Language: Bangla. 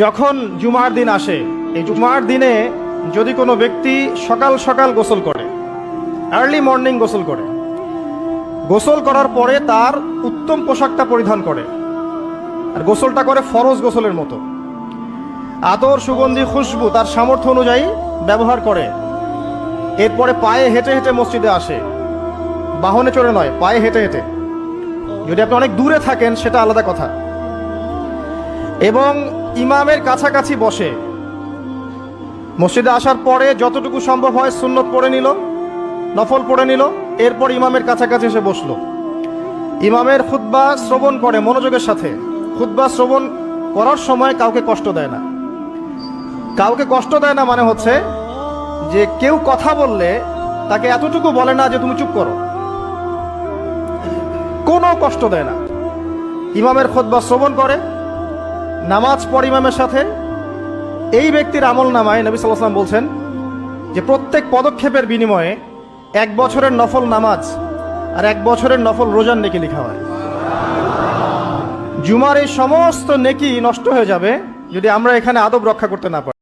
যখন জুমার দিন আসে, এই জুমার দিনে যদি কোনো ব্যক্তি সকাল সকাল গোসল করে, আর্লি মর্নিং গোসল করে, গোসল করার পরে তার উত্তম পোশাকটা পরিধান করে, আর গোসলটা করে ফরজ গোসলের মতো, আতর সুগন্ধি খুশবু তার সামর্থ্য অনুযায়ী ব্যবহার করে, এরপরে পায়ে হেঁটে হেঁটে মসজিদে আসে, বাহনে চড়ে নয়, পায়ে হেঁটে হেঁটে। যদি আপনি অনেক দূরে থাকেন সেটা আলাদা কথা। এবং ইমামের কাছাকাছি বসে, মসজিদে আসার পরে যতটুকু সম্ভব হয় সুন্নত পড়ে নিল, নফল পড়ে নিল, এরপর ইমামের কাছাকাছি এসে বসলো, ইমামের খুতবা শ্রবণ করে মনোযোগের সাথে। খুতবা শ্রবণ করার সময় কাউকে কষ্ট দেয় না। কাউকে কষ্ট দেয় না মানে হচ্ছে যে কেউ কথা বললে তাকে এতটুকু বলে না যে তুমি চুপ করো, কোনো কষ্ট দেয় না। ইমামের খুতবা শ্রবণ করে, নামাজ পড়ে ইমামের সাথে। এই ব্যক্তির আমল নামায় নবী সাল্লাল্লাহু আলাইহি ওয়াসাল্লাম বলছেন যে প্রত্যেক পদক্ষেপের বিনিময়ে 1 বছরের নফল নামাজ আর 1 বছরের নফল রোজার নেকি লেখা হয়। জুমার এই সমস্ত নেকি নষ্ট হয়ে যাবে যদি আমরা এখানে আদব রক্ষা করতে না পারি।